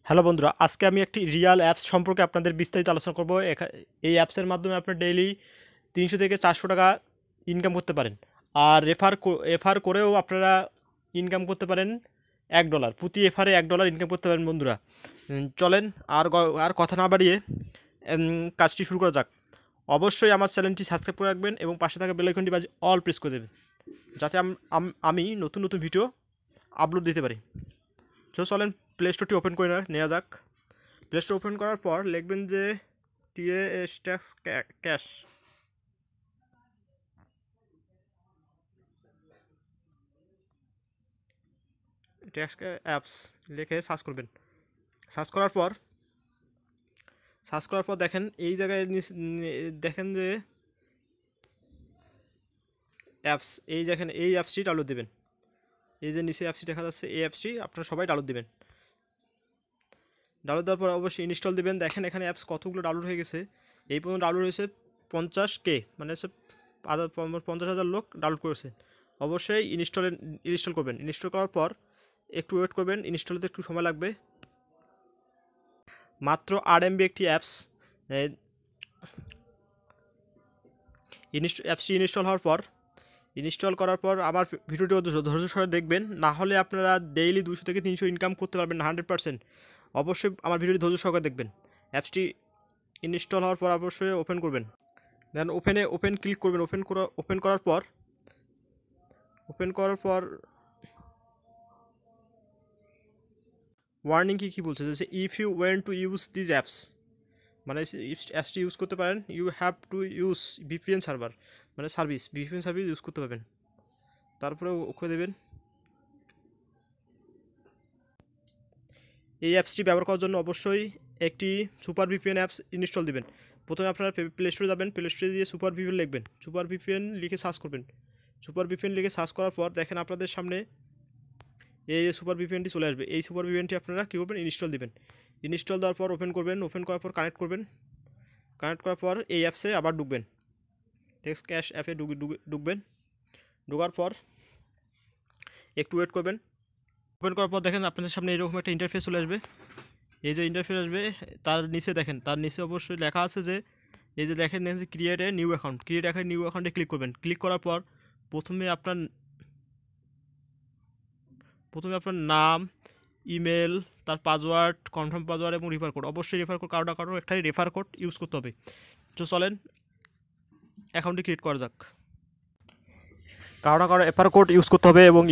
Hello বন্ধুরা, আজকে আমি একটি রিয়াল অ্যাপস সম্পর্কে আপনাদের বিস্তারিত আলোচনা করব। এই অ্যাপসের মাধ্যমে আপনার ডেইলি 300 থেকে 400 টাকা ইনকাম করতে পারেন। আর রেফার করেও আপনারা ইনকাম করতে পারেন $1 প্রতি রেফারে $1 ইনকাম করতে পারেন বন্ধুরা। চলেন আর কথা না বাড়িয়ে কাজটি শুরু করা যাক। অবশ্যই আমার চ্যানেলটি সাবস্ক্রাইব করে রাখবেন এবং পাশে থাকা বেল আইকনটি বাজিয়ে অল প্রেস করে দেবেন, যাতে আমি নতুন নতুন ভিডিও আপলোড দিতে পারি। চলেন প্লে স্টোরটি ওপেন করে নেওয়া যাক। প্লে স্টোর ওপেন করার পর লিখবেন যে TAS ক্যাশ। ট্যাক্স অ্যাপস লিখে সার্চ করবেন। সার্চ করার পর দেখেন এই জায়গায় দেখেন যে অ্যাপস, এই দেখেন এই অ্যাপসটি ডাউনলোড দেবেন। এই যে নিচে অ্যাপসটি দেখা যাচ্ছে, এই অ্যাপসটি আপনারা সবাই ডাউনলোড দেবেন। ডাউনলোড দেওয়ার পর অবশ্যই ইনস্টল দেবেন। দেখেন এখানে অ্যাপস কতগুলো ডাউনলোড হয়ে গেছে। এই পর্যন্ত ডাউনলোড হয়েছে 50K, মানে হচ্ছে 50,000 লোক ডাউনলোড করেছে। অবশ্যই ইনস্টল করবেন। ইনস্টল করার পর একটু ওয়েট করবেন, ইনস্টল হতে একটু সময় লাগবে। মাত্র 8 MB একটি অ্যাপস। অ্যাপসটি ইনস্টল করার পর আমার ভিডিওটি ধৈর্য সহকারে দেখবেন, না হলে আপনারা ডেইলি 200 থেকে 300 ইনকাম করতে পারবেন 100%। অবশ্যই আমার ভিডিওটি ধৈর্য সহকারে দেখবেন। অ্যাপসটি ইনস্টল হওয়ার পর অবশ্যই ওপেন করবেন। দেন ওপেন ক্লিক করবেন। ওপেন করার পর ওয়ার্নিং কী বলছে, যে if you want to use this apps, মানে অ্যাপসটি ইউজ করতে পারেন, you have to use VPN server, মানে VPN সার্ভিস ইউজ করতে পারবেন। তারপরে ওকে দেবেন। এই অ্যাপসটি ব্যবহার করার জন্য অবশ্যই একটি সুপার VPN অ্যাপস ইনস্টল দিবেন। প্রথমে আপনারা প্লে স্টোরে যাবেন, প্লে স্টোরে দিয়ে সুপার VPN লিখবেন। সুপার VPN লিখে সার্চ করবেন। সুপার VPN লিখে সার্চ করার পর দেখেন আপনাদের সামনে এই যে সুপার VPNটি চলে আসবে। এই সুপার VPNটি আপনারা কী করবেন, ইনস্টল দিবেন। ইনস্টল দেওয়ার পর ওপেন করবেন। ওপেন করার পর কানেক্ট করবেন। কানেক্ট করার পর এই অ্যাপসে আবার ঢুকবেন। টেক্সট ক্যাশ অ্যাপে ঢুকবেন। ঢোকার পর একটু ওয়েট করবেন। ওপেন করার পর দেখেন আপনাদের সামনে এরকম একটা ইন্টারফেস চলে আসবে। এই যে ইন্টারফেস আসবে, তার নিচে অবশ্যই লেখা আছে যে এই যে দেখেন ক্রিয়েট এ নিউ অ্যাকাউন্টে ক্লিক করবেন। ক্লিক করার পর প্রথমে আপনার নাম, ইমেল, তার পাসওয়ার্ড, কনফার্ম পাসওয়ার্ড এবং রেফার কোড। অবশ্যই রেফার কোড কারো একটাই রেফার কোড ইউজ করতে হবে। তো চলেন অ্যাকাউন্টটি ক্রিয়েট করা যাক। কারো রেফার কোড ইউজ করতে হবে এবং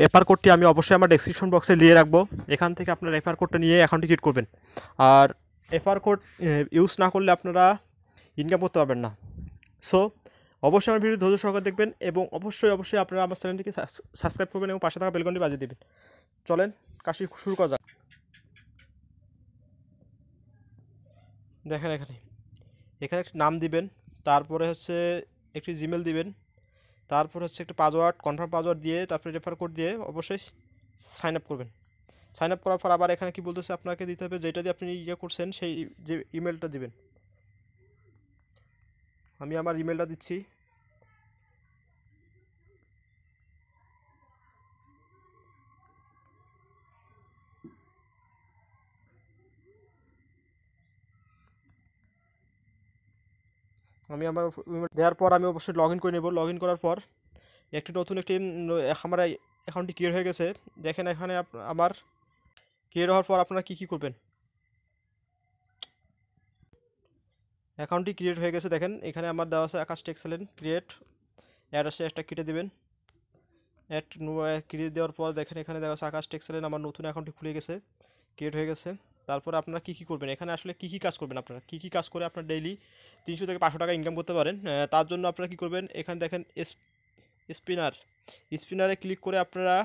রেফার কোডটি আমি অবশ্যই আমার ডেসক্রিপশন বক্সে দিয়ে রাখবো। এখান থেকে আপনার রেফার কোডটা নিয়ে অ্যাকাউন্টটি ক্রিয়েট করবেন। আর রেফার কোড ইউজ না করলে আপনারা ইনকাম করতে পারবেন না। সো অবশ্যই আমার ভিডিও ধৈর্য সহকারে দেখবেন এবং অবশ্যই আপনারা আমার চ্যানেলটিকে সাবস্ক্রাইব করবেন এবং পাশে থাকা বেল আইকনটি বাজিয়ে দেবেন। চলেন কাজটি শুরু করা যাক। দেখেন এখানে একটি নাম দিবেন, তারপরে হচ্ছে একটি জিমেল দিবেন, তারপর হচ্ছে একটা পাসওয়ার্ড, কনফার্ম পাসওয়ার্ড দিয়ে তারপরে রেফার কোড দিয়ে অবশ্যই সাইন আপ করবেন। সাইন আপ করার পর আবার এখানে কি বলতেছে, আপনাকে দিতে হবে যেটা দিয়ে আপনি করছেন সেই যে ইমেলটা দিবেন। আমি আমার ইমেলটা দিচ্ছি। আমি আমার দেওয়ার পর আমি অবশ্যই লগ ইন করে নেব। লগ ইন করার পর নতুন একটি আমার অ্যাকাউন্টটি ক্রিয়েট হয়ে গেছে। দেখেন এখানে আমার ক্রিয়েট হওয়ার পর আপনারা কী করবেন। অ্যাকাউন্টটি ক্রিয়েট হয়ে গেছে। দেখেন এখানে আমার দেওয়া আছে আকাশ টেক্সেলেন ক্রিয়েট অ্যাড আছে, একটা কেটে দেবেন। অ্যাড ক্রিয়েট দেওয়ার পর দেখেন এখানে দেওয়া আছে আকাশ টেক্সেলেন, আমার নতুন অ্যাকাউন্টটি খুলে গেছে, ক্রিয়েট হয়ে গেছে। তারপরে আপনারা কী করবেন, এখানে আসলে কী কাজ করবেন, আপনারা কী কাজ করে আপনার ডেইলি 300 থেকে 500 টাকা ইনকাম করতে পারেন। তার জন্য আপনারা কী করবেন, এখানে দেখেন স্পিনারে ক্লিক করে আপনারা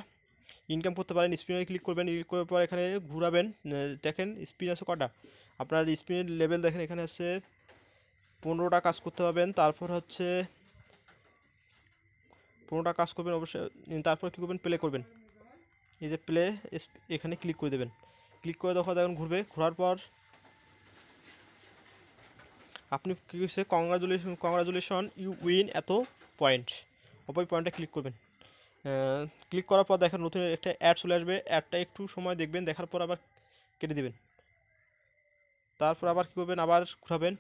ইনকাম করতে পারেন। স্পিনারে ক্লিক করবেন, ক্লিক করার পর এখানে ঘুরাবেন। দেখেন স্পিন আছে কটা, আপনার স্পিনের লেভেল দেখেন এখানে আছে 15টা কাজ করতে পারবেন। তারপর হচ্ছে 15টা কাজ করবেন অবশ্যই। তারপর কী করবেন, প্লে করবেন। এই যে প্লে, এখানে ক্লিক করে দেবেন। ক্লিক করে দেখুন ঘুরবে। ঘোরার পর আপনি কী হচ্ছে, কংগ্রাচুলেশন ইউ উইন এত পয়েন্ট, পয়েন্টে ক্লিক করবেন। ক্লিক করার পর দেখেন নতুন একটা অ্যাড চলে আসবে। অ্যাডটা একটু সময় দেখবেন, দেখার পর আবার কেটে দেবেন। তারপর আবার কী করবেন, আবার ঘুরাবেন।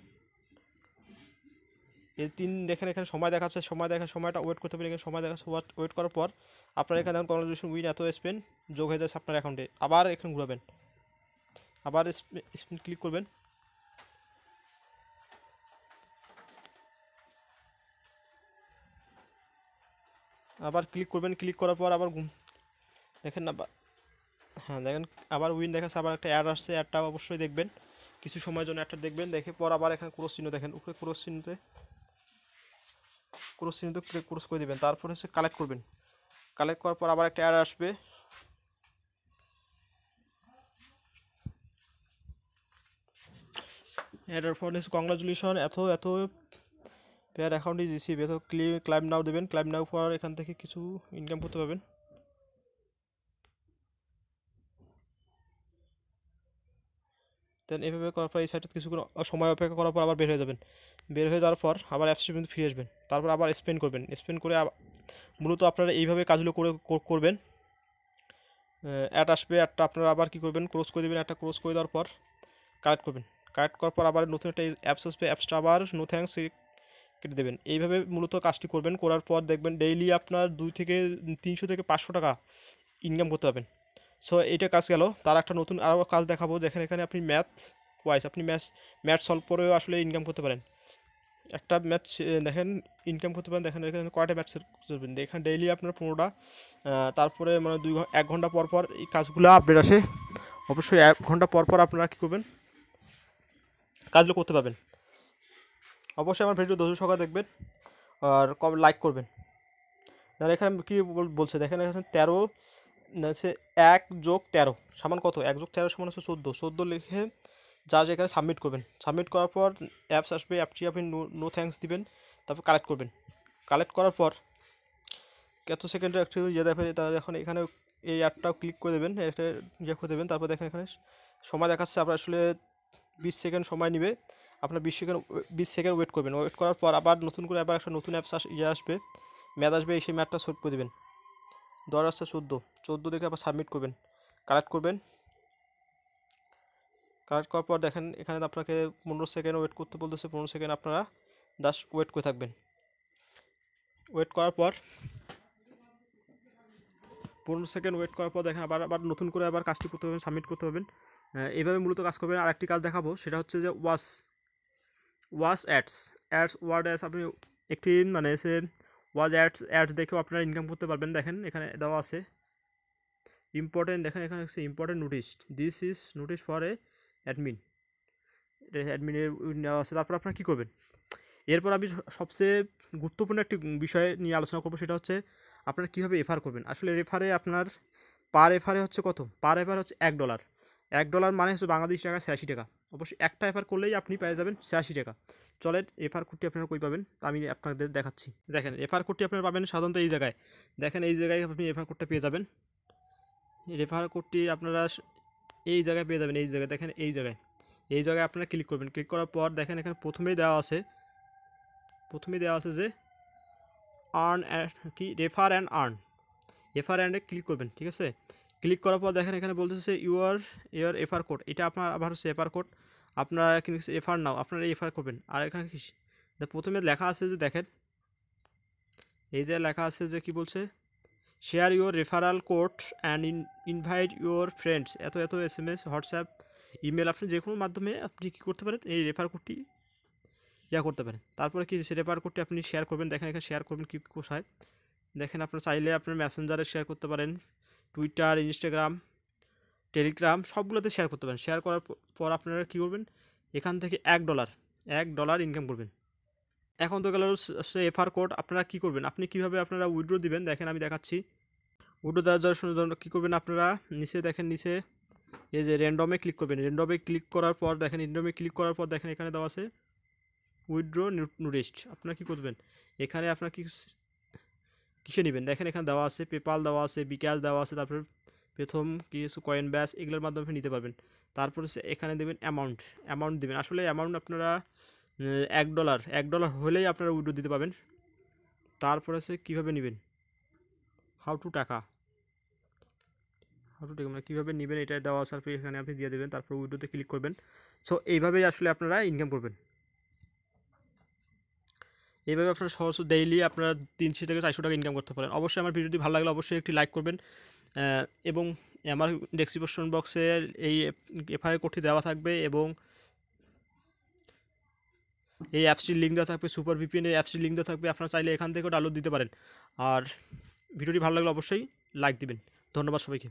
এই 3 দেখেন এখানে সময় দেখাচ্ছে, সময়টা ওয়েট করতে পারেন। এখানে সময় দেখাচ্ছে, ওয়েট করার পর আপনার এখানে দেখুন কংগ্রেচুলেশন উইন এত স্পেন যোগ হয়ে যাচ্ছে আপনার অ্যাকাউন্টে। আবার এখানে ঘুরাবেন, আবার স্পিন ক্লিক করবেন। আবার ক্লিক করবেন, ক্লিক করার পর আবার দেখেন না, হ্যাঁ দেখেন আবার উইন দেখাচ্ছে, আবার একটা অ্যাড আসছে। অ্যাডটা অবশ্যই দেখবেন, কিছু সময়ের জন্য অ্যাডটা দেখবেন। দেখে পর আবার এখানে ক্রস চিহ্ন দেখেন, উপরে ক্রস চিহ্নতে ক্রস করে দেবেন। তারপর হচ্ছে কালেক্ট করবেন। কালেক্ট করার পর আবার একটা অ্যাড আসবে। অ্যাডের পর হচ্ছে কংগ্রাচুলেশন এত পেয়ার অ্যাকাউন্ট ইজ রিসিভ, এত ক্লাইম নাও দেবেন। ক্লাইম নাও পর এখান থেকে কিছু ইনকাম করতে পারবেন। দেন এভাবে করার পর এই সাইটে কিছুক্ষণ সময় অপেক্ষা করার পর আবার বের হয়ে যাবেন। বের হয়ে যাওয়ার পর আবার অ্যাপসে কিন্তু ফিরে আসবেন। তারপর আবার স্পেন্ড করবেন। স্পেন্ড করে মূলত আপনারা এইভাবে কাজগুলো করবেন। অ্যাড আসবে, অ্যাডটা আপনারা আবার কী করবেন, ক্লোজ করে দেবেন। একটা ক্লোজ করে দেওয়ার পর কালেক্ট করবেন। কালেক্ট করার পর আবার নতুন একটা অ্যাপস আসবে, অ্যাপসটা আবার নো থ্যাঙ্কস কেটে দেবেন। এইভাবে মূলত কাজটি করবেন। করার পর দেখবেন ডেইলি আপনার 300 থেকে 500 টাকা ইনকাম করতে পারবেন। সো এইটা কাজ গেল। তার একটা নতুন আরও কাজ দেখাবো। দেখেন এখানে আপনি আপনি ম্যাথ সলভ করেও আসলে ইনকাম করতে পারেন। একটা ম্যাথ দেখেন ইনকাম করতে পারেন। দেখেন এখানে কয়টা ম্যাথ করবেন, এখানে ডেইলি আপনার 15টা। তারপরে মানে 1 ঘন্টা পর পর এই কাজগুলো আপডেট আসে। অবশ্যই 1 ঘন্টা পর পর আপনারা কী করবেন, কাজগুলো করতে পারবেন। অবশ্যই আমার ভিডিও ধৈর্য সহকারে দেখবেন আর লাইক করবেন। দেখেন এখানে কী বলছে, দেখেন এখানে 13 হচ্ছে 1 যোগ 13 সমান কত, 1 যোগ 13 সমান হচ্ছে 14 লিখে এখানে সাবমিট করবেন। সাবমিট করার পর অ্যাপস আসবে, অ্যাপটি আপনি নো থ্যাঙ্কস দিবেন। তারপর কালেক্ট করবেন। কালেক্ট করার পর কত সেকেন্ডে একটু দেবে, তাহলে এখন এখানে এই অ্যাডটাও ক্লিক করে দেবেন, এটা করে দেবেন। তারপর দেখেন এখানে সময় দেখাচ্ছে, আপনার আসলে 20 সেকেন্ড সময় নেবে। আপনার 20 সেকেন্ড ওয়েট করবেন। ওয়েট করার পর আবার নতুন করে আবার একটা নতুন অ্যাপস আসবে, ম্যাথ আসবে। সেই ম্যাথটা সলভ করে দেবেন। 10 আসছে 14 দেখে আবার সাবমিট করবেন। কালেক্ট করবেন। কালেক্ট করার পর দেখেন এখানে আপনাকে 15 সেকেন্ড ওয়েট করতে বলতেছে। 15 সেকেন্ড আপনারা জাস্ট ওয়েট করে থাকবেন। ওয়েট করার পর 15 সেকেন্ড ওয়েট করার পর দেখেন আবার নতুন করে আবার কাজটি করতে পারবেন, সাবমিট করতে পারবেন। এইভাবে মূলত কাজ করবেন। আর একটি কাজ দেখাবো, সেটা হচ্ছে যে অ্যাডস আপনি একটি মানে এসে অ্যাডস দেখেও আপনারা ইনকাম করতে পারবেন। দেখেন এখানে দেওয়া আছে ইম্পর্টেন্ট, দেখেন এখানে হচ্ছে important notice, this is notice for অ্যাডমিনের নেওয়া আছে। তারপর আপনারা কী করবেন, এরপর আমি সবচেয়ে গুরুত্বপূর্ণ একটি বিষয় নিয়ে আলোচনা করবো, সেটা হচ্ছে আপনারা কীভাবে রেফার করবেন। আসলে রেফারে আপনার পার রেফারে হচ্ছে কত, পার রেফার হচ্ছে $1। $1 মানে হচ্ছে বাংলাদেশি টাকা 86 টাকা। অবশ্যই একটা রেফার করলেই আপনি পেয়ে যাবেন 86 টাকা। চলেন রেফার কোডটি আপনারা কই পাবেন আমি আপনাদের দেখাচ্ছি। দেখেন রেফার কোডটি আপনারা পাবেন সাধারণত এই জায়গায়। দেখেন এই জায়গায় আপনি রেফার কোডটা পেয়ে যাবেন। রেফার কোডটি আপনারা এই জায়গায় পেয়ে যাবেন। এই জায়গায় দেখেন, এই জায়গায় আপনারা ক্লিক করবেন। ক্লিক করার পর দেখেন এখানে প্রথমেই দেওয়া আছে যে রেফার অ্যান্ডে ক্লিক করবেন। ঠিক আছে, ক্লিক করার পর দেখেন এখানে বলতেছে ইউর রেফার কোড। এটা আপনার আবার হচ্ছে রেফার কোড, আপনারা রেফার নাও, আপনারা রেফার করবেন। আর এখানে প্রথমে লেখা আছে যে দেখেন এই যে লেখা আছে যে কি বলছে, share your referral code and invite your friends. এত SMS, হোয়াটসঅ্যাপ, ইমেল, আপনি যে কোনো মাধ্যমে আপনি কী করতে পারেন, এই রেফার কোডটি করতে পারেন। তারপরে কি রেফার কোডটি আপনি শেয়ার করবেন। দেখেন এখানে শেয়ার করবেন কী কোথায়, দেখেন আপনার চাইলে আপনার মেসেঞ্জারে শেয়ার করতে পারেন, টুইটার, ইনস্টাগ্রাম, টেলিগ্রাম সবগুলোতে শেয়ার করতে পারেন। শেয়ার করার পর আপনারা কী করবেন, এখান থেকে $1 ইনকাম করবেন। এখন তো গেল রেফার কোড। আপনারা কী করবেন, আপনি কীভাবে আপনারা উইথড্র দিবেন দেখেন আমি দেখাচ্ছি। উইথড্র দেওয়ার জন্য কী করবেন, আপনারা নিচে দেখেন, নিচে এই যে র্যান্ডমে ক্লিক করবেন। র্যান্ডমে ক্লিক করার পর দেখেন এখানে দেওয়া আছে উইথড্র নোটিস। আপনারা কী করবেন, এখানে আপনারা কিসে নেবেন দেখেন এখানে দেওয়া আছে, পেপাল দেওয়া আছে, বিকাশ দেওয়া আছে, তারপর প্রথম কিছু কয়েন ব্যাস এগুলোর মাধ্যমে আপনি নিতে পারবেন। তারপরে এখানে দেবেন অ্যামাউন্ট দেবেন। আসলে অ্যামাউন্ট আপনারা $1 হলেই আপনারা উইথড্র দিতে পারবেন। তারপরে কীভাবে নেবেন, হাউ টু মানে কীভাবে নেবেন এটা দেওয়া আছে, আপনি এখানে আপনি দিয়ে দেবেন, তারপর উইডোতে ক্লিক করবেন। সো এইভাবেই আসলে আপনারা ইনকাম করবেন। এইভাবে আপনারা সহজ ডেইলি আপনারা 300 থেকে 400 টাকা ইনকাম করতে পারেন। অবশ্যই আমার ভিডিওটি ভালো লাগলে অবশ্যই একটি লাইক করবেন, এবং আমার ডেসক্রিপশন বক্সে এই এফআইআর কোডটি দেওয়া থাকবে এবং এই অ্যাপসটির লিঙ্ক দেওয়া থাকবে, সুপার ভিপিএন এর অ্যাপসটির লিঙ্ক দেওয়া থাকবে। আপনারা চাইলে এখান থেকেও ডাউনলোড দিতে পারেন। আর ভিডিওটি ভালো লাগলে অবশ্যই লাইক দিবেন। ধন্যবাদ সবাইকে।